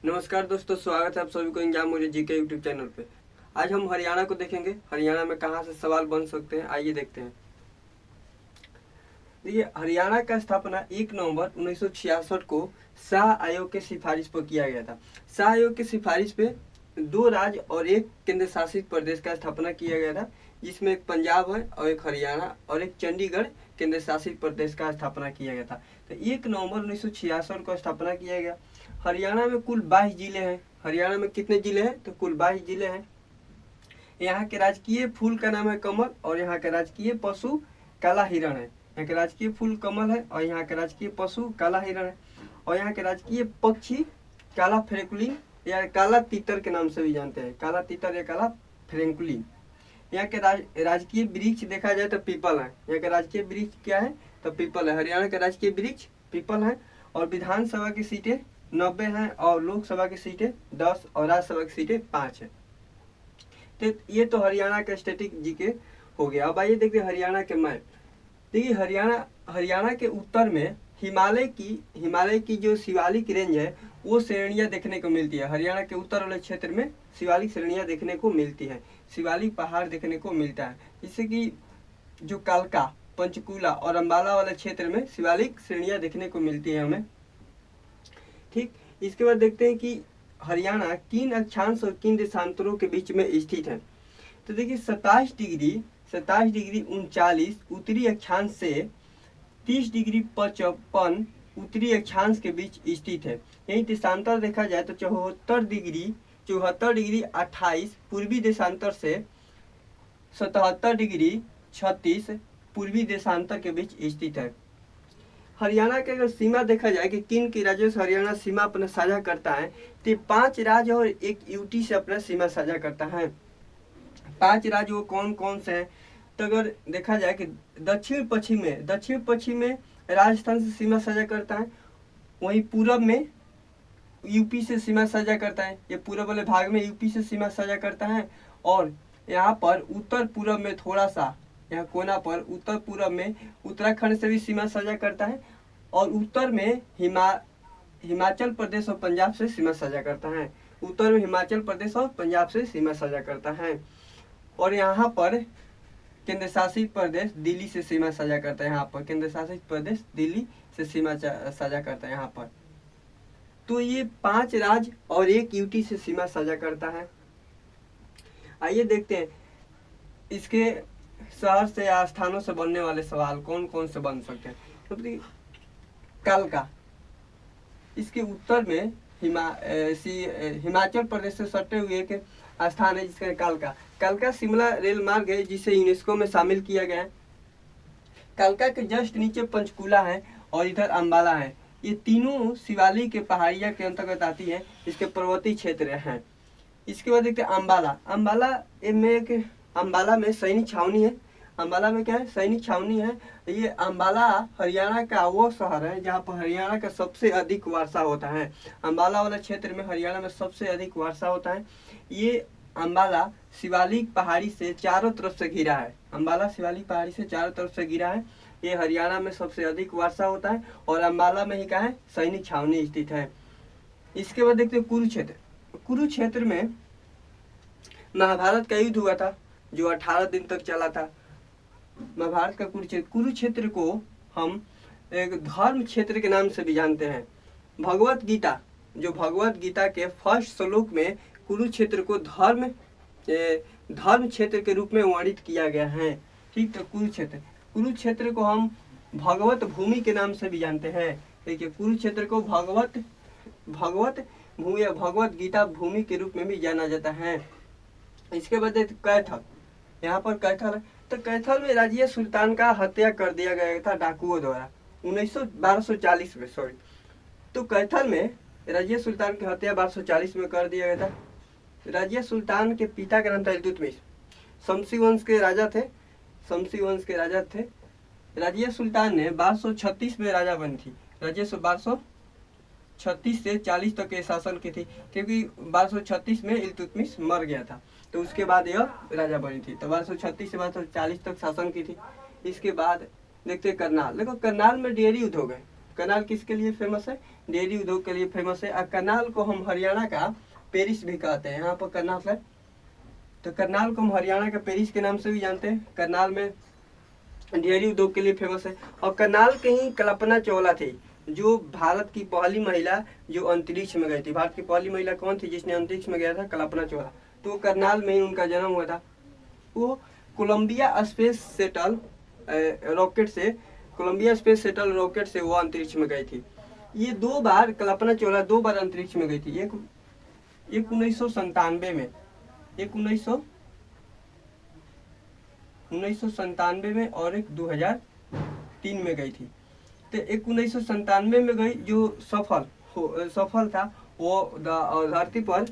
नमस्कार दोस्तों, स्वागत है आप सभी को एग्जाम मुझे जीके यूट्यूब चैनल पे। आज हम हरियाणा को देखेंगे। हरियाणा में कहाँ से सवाल बन सकते हैं, आइए देखते हैं। देखिए, हरियाणा का स्थापना 1 नवंबर 1966 को शाह आयोग के सिफारिश पर किया गया था। शाह आयोग की सिफारिश पे 2 राज्य और 1 केंद्र शासित प्रदेश का स्थापना किया गया था, जिसमें एक पंजाब है और एक हरियाणा और एक चंडीगढ़ केंद्र शासित प्रदेश का स्थापना किया गया था। तो 1 नवंबर 1966 को स्थापना किया गया। हरियाणा में कुल 22 जिले हैं। हरियाणा में कितने जिले हैं? तो कुल 22 जिले हैं। यहाँ के राजकीय फूल का नाम है कमल और यहाँ का राजकीय पशु काला हिरण है। यहाँ के राजकीय फूल कमल है और यहाँ का राजकीय पशु काला हिरण है। और यहाँ के राजकीय पक्षी काला फ्रेंकुलिन या काला तीतर के नाम से भी जानते हैं, काला तीतर या काला फ्रेंकुलिन। यहाँ के राजकीय वृक्ष देखा जाए तो पीपल है। यहाँ का राजकीय वृक्ष क्या है? तो पीपल है। हरियाणा का राजकीय वृक्ष पीपल है। और विधानसभा की सीटें 90 हैं और लोकसभा की सीटें 10 और राज्यसभा की सीटें 5 है। तो ये तो हरियाणा का स्टैटिक जीके हो गया। अब आइए देखते हैं हरियाणा के मैप। देखिए, हरियाणा के उत्तर में हिमालय की जो शिवालिक रेंज है वो श्रेणियां देखने को मिलती है। हरियाणा के उत्तर वाले क्षेत्र में शिवालिक श्रेणियां देखने को मिलती है, शिवालिक पहाड़ देखने को मिलता है। जिससे कि जो कालका, पंचकूला और अम्बाला वाले क्षेत्र में शिवालिक श्रेणियां देखने को मिलती है हमें। ठीक, इसके बाद देखते हैं कि हरियाणा किन अक्षांश और किन देशांतरों के बीच में स्थित है। तो देखिए, 27 डिग्री 39 उत्तरी अक्षांश से 30 डिग्री 55 उत्तरी अक्षांश के बीच स्थित है। यही देशांतर देखा जाए तो 74 डिग्री 28 पूर्वी देशांतर से 77 डिग्री 36 पूर्वी देशांतर के बीच स्थित है। हरियाणा के अगर सीमा देखा जाए कि किन के राज्यों से हरियाणा सीमा अपना साझा करता है, तो 5 राज्य और 1 यूटी से अपना सीमा साझा करता है। 5 राज्य वो कौन कौन से हैं? तो अगर देखा जाए कि दक्षिण पश्चिम में राजस्थान से सीमा साझा करता है। वहीं पूरब में यूपी से सीमा साझा करता है। ये पूरब वाले भाग में यूपी से सीमा साझा करता है। और यहाँ पर उत्तर पूरब में थोड़ा सा, यहाँ कोना पर उत्तर पूरब में उत्तराखंड से भी सीमा साझा करता है। और उत्तर में हिमाचल प्रदेश और पंजाब से सीमा साझा करता है। उत्तर में हिमाचल प्रदेश और पंजाब से सीमा साझा करता है। और यहाँ पर केंद्र शासित प्रदेश दिल्ली से सीमा साझा करता है। यहाँ पर केंद्र शासित प्रदेश दिल्ली से सीमा साझा करता है यहाँ पर। तो ये 5 राज्य और 1 यूटी से सीमा साझा करता है। आइए देखते हैं इसके शहर से या स्थानों से बनने वाले सवाल कौन कौन से बन सकते हैं। तो कालका, इसके उत्तर में हिमाचल प्रदेश से सटे हुए एक स्थान है जिसका कालका शिमला रेल मार्ग है, जिसे यूनेस्को में शामिल किया गया है। कालका के जस्ट नीचे पंचकूला है और इधर अम्बाला है। ये तीनों शिवालिक के पहाड़िया के अंतर्गत आती है, इसके पर्वतीय क्षेत्र हैं। इसके बाद देखते हैं अम्बाला में सैनिक छावनी है। अम्बाला में क्या है? सैनिक छावनी है। ये अम्बाला हरियाणा का वो शहर है जहाँ पर हरियाणा का सबसे अधिक वर्षा होता है। अम्बाला वाला क्षेत्र में हरियाणा में सबसे अधिक वर्षा होता है। ये अम्बाला शिवालिक पहाड़ी से चारों तरफ से घिरा है। अम्बाला शिवालिक पहाड़ी से चारों तरफ से घिरा है। ये हरियाणा में सबसे अधिक वर्षा होता है और अम्बाला में ही क्या है? सैनिक छावनी स्थित है। इसके बाद देखते हैं कुरुक्षेत्र में महाभारत का युद्ध हुआ था जो 18 दिन तक चला था। महाभारत का कुरुक्षेत्र को हम एक धर्म क्षेत्र के नाम से भी जानते हैं। भगवत गीता के फर्स्ट श्लोक में कुरुक्षेत्र को धर्म क्षेत्र के रूप में वर्णित किया गया है। ठीक, तो कुरुक्षेत्र को हम भगवत भूमि के नाम से भी जानते हैं। देखिए, कुरुक्षेत्र को भगवत भूमि या भगवत गीता भूमि के रूप में भी जाना जाता है। इसके बाद कैथल, यहाँ पर कैथल है। तो कैथल में राजिया सुल्तान का हत्या कर दिया गया था डाकुओं द्वारा 1240 में। तो कैथल में राजिया सुल्तान की हत्या 1240 में कर दिया गया था। राजिया सुल्तान के पिता का नाम था इल्तुतमिश। शमसी वंश के राजा थे। राजिया सुल्तान ने 1236 में राजा बनी थी। राजिया 1236 से 40 तक के शासन की थी, क्योंकि 1236 में इल्तुतमिश मर गया था। तो उसके बाद यह राजा बनी थी। तो 1236 से 1240 तक शासन की थी। इसके बाद देखते करनाल। देखो, करनाल में डेयरी युद्ध हो गए। कनाल किसके लिए फेमस है? डेयरी उद्योग के लिए फेमस है। और करनाल को हम हरियाणा का पेरिस भी कहते हैं। यहाँ पर करनाल है, तो करनाल को हम हरियाणा का पेरिस के नाम से भी जानते हैं। करनाल में डेयरी उद्योग के लिए फेमस है। और करनाल के ही कल्पना चावला थी जो भारत की पहली महिला जो अंतरिक्ष में गई थी। भारत की पहली महिला कौन थी जिसने अंतरिक्ष में गया था? कल्पना चावला। तो करनाल में ही उनका जन्म हुआ था। वो कोलंबिया स्पेस शटल रॉकेट से वो अंतरिक्ष में गई थी। ये 2 बार कल्पना चावला 2 बार अंतरिक्ष में गई थी। एक 1997 में, एक 1997 में और एक 2003 में गई थी। तो एक 1997 में गई जो सफल था, वो धरती पर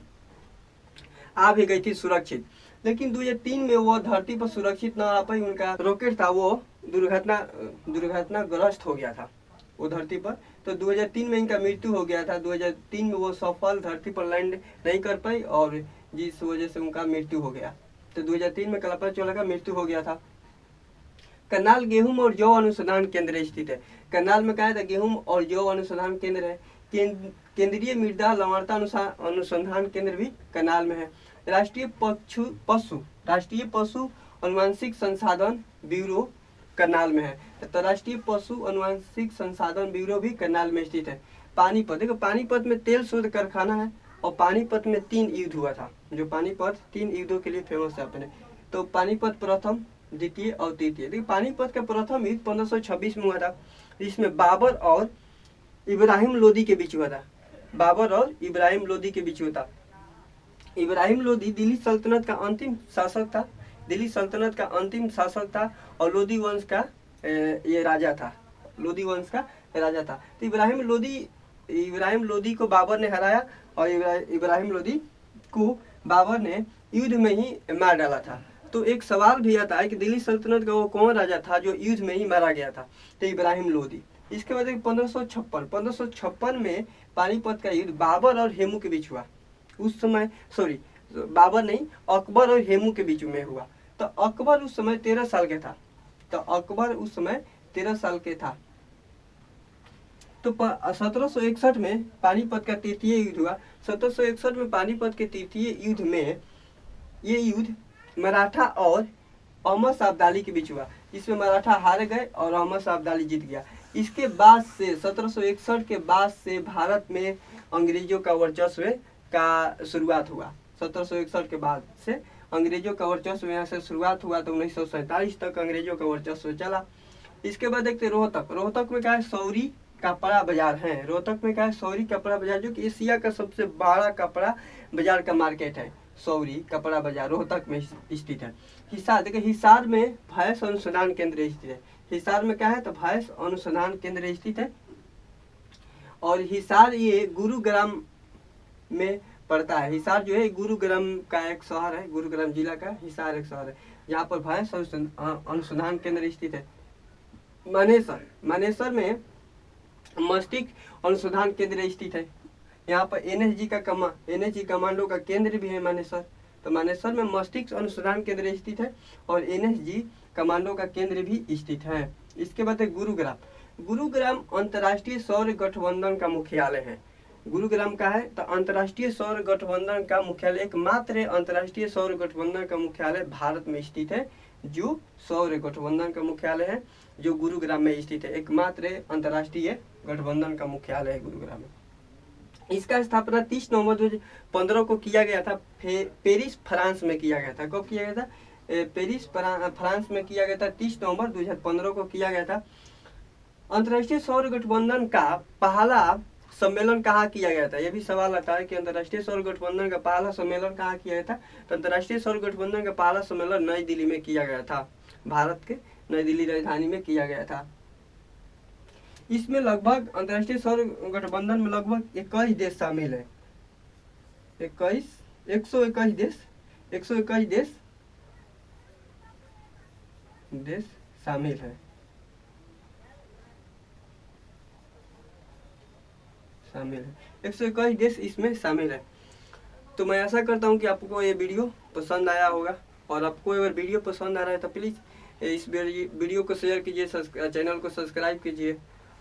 आ भी गई थी सुरक्षित। लेकिन 2003 में वो धरती पर सुरक्षित ना आ पाई। उनका रॉकेट था वो दुर्घटनाग्रस्त हो गया था वो धरती पर। तो 2003 में इनका मृत्यु हो गया था। 2003 में वो सफल धरती पर लैंड नहीं कर पाई और जिस वजह से उनका मृत्यु हो गया। तो 2003 में कल्पना चावला का मृत्यु हो गया था। करनाल गेहूं और जौ अनुसंधान केंद्र स्थित है। करनाल में क्या है? गेहूं और जौ अनुसंधान केंद्र है। केंद्रीय मृदा लवणता अनुसंधान केंद्र भी करनाल में है। राष्ट्रीय पशु अनुवांशिक संसाधन ब्यूरो करनाल में है। तो राष्ट्रीय पशु अनुवांशिक संसाधन ब्यूरो भी करनाल में स्थित है। पानीपत, देखो पानीपत में तेल शोध कारखाना है और पानीपत में 3 युद्ध हुआ था। जो पानीपत 3 युद्धों के लिए फेमस है अपने। तो पानीपत प्रथम, द्वितीय और तृतीय। देखिए पानीपत का प्रथम युद्ध 1526 में हुआ था। इसमें बाबर और इब्राहिम लोदी के बीच हुआ था। बाबर और इब्राहिम लोदी के बीच हुआ था। इब्राहिम लोदी दिल्ली सल्तनत का अंतिम शासक था और लोदी वंश का ये राजा था। लोदी वंश का राजा था। तो इब्राहिम लोदी को बाबर ने हराया और इब्राहिम लोदी को बाबर ने युद्ध में ही मार डाला था। तो एक सवाल भी आता है कि दिल्ली सल्तनत का वो कौन राजा था जो युद्ध में ही मारा गया था? तो इब्राहिम लोदी। इसके बाद 1556 में पानीपत का युद्ध बाबर और हेमू के बीच हुआ। उस समय बाबर नहीं, अकबर और हेमू के बीच में हुआ। तो अकबर उस समय 13 साल के था। तो 1761 में पानीपत का तृतीय युद्ध हुआ। 1761 में पानीपत के तृतीय युद्ध में ये युद्ध मराठा और अहमद शाह अब्दाली के बीच हुआ। इसमें मराठा हार गए और अहमद शाह अब्दाली जीत गया। इसके बाद से 1761 के बाद से भारत में अंग्रेजों का वर्चस्व का शुरुआत हुआ। 1761 के बाद से अंग्रेजों का वर्चस्व यहाँ से शुरुआत हुआ। तो 1947 तक अंग्रेजों का वर्चस्व चला। इसके बाद देखते रोहतक में क्या है? सौरी कपड़ा बाजार है। रोहतक में क्या है? सौरी कपड़ा बाजार, जो कि एशिया का सबसे बड़ा कपड़ा बाजार का मार्केट है। सौरी कपड़ा बाजार रोहतक में स्थित है। हिसार, देखिए हिसार में भैंस अनुसंधान केंद्र स्थित है। हिसार में क्या है? तो भैंस अनुसंधान केंद्र स्थित है। और हिसार ये गुरुग्राम में पड़ता है। हिसार जो है गुरुग्राम का एक शहर है। गुरुग्राम जिला का हिसार एक शहर है जहाँ पर भैंस अनुसंधान केंद्र स्थित है। मानेसर में मस्तिष्क अनुसंधान केंद्र स्थित है। यहाँ पर एनएसजी कमांडो का केंद्र भी है मानेसर। तो मानेसर में मस्तिष्क अनुसंधान केंद्र स्थित है और एनएसजी कमांडो का केंद्र भी स्थित है। इसके बाद है गुरुग्राम अंतर्राष्ट्रीय सौर गठबंधन का मुख्यालय है। गुरुग्राम का है तो अंतर्राष्ट्रीय सौर गठबंधन का मुख्यालय, एकमात्र अंतर्राष्ट्रीय सौर गठबंधन का मुख्यालय भारत में स्थित है। जो सौर गठबंधन का मुख्यालय है जो गुरुग्राम में स्थित है, एकमात्र अंतर्राष्ट्रीय गठबंधन का मुख्यालय है गुरुग्राम में। इसका स्थापना 30 नवंबर 2015 को किया गया था। पेरिस फ्रांस में किया गया था। कब किया गया था? पेरिस फ्रांस में किया गया था। 30 नवंबर 2015 को किया गया था। अंतर्राष्ट्रीय सौर गठबंधन का पहला सम्मेलन कहाँ किया गया था? यह भी सवाल आता है कि अंतर्राष्ट्रीय सौर गठबंधन का पहला सम्मेलन कहाँ किया गया था? तो अंतर्राष्ट्रीय सौर गठबंधन का पहला सम्मेलन नई दिल्ली में किया गया था। भारत के नई दिल्ली राजधानी में किया गया था। इसमें लगभग अंतर्राष्ट्रीय सौर गठबंधन में लगभग 21 देश शामिल है। 121 देश शामिल है। 121 देश इसमें शामिल है। तो मैं आशा करता हूँ कि आपको ये वीडियो पसंद आया होगा। और आपको अगर वीडियो पसंद आ रहा है तो प्लीज़ इस वीडियो को शेयर कीजिए, चैनल को सब्सक्राइब कीजिए।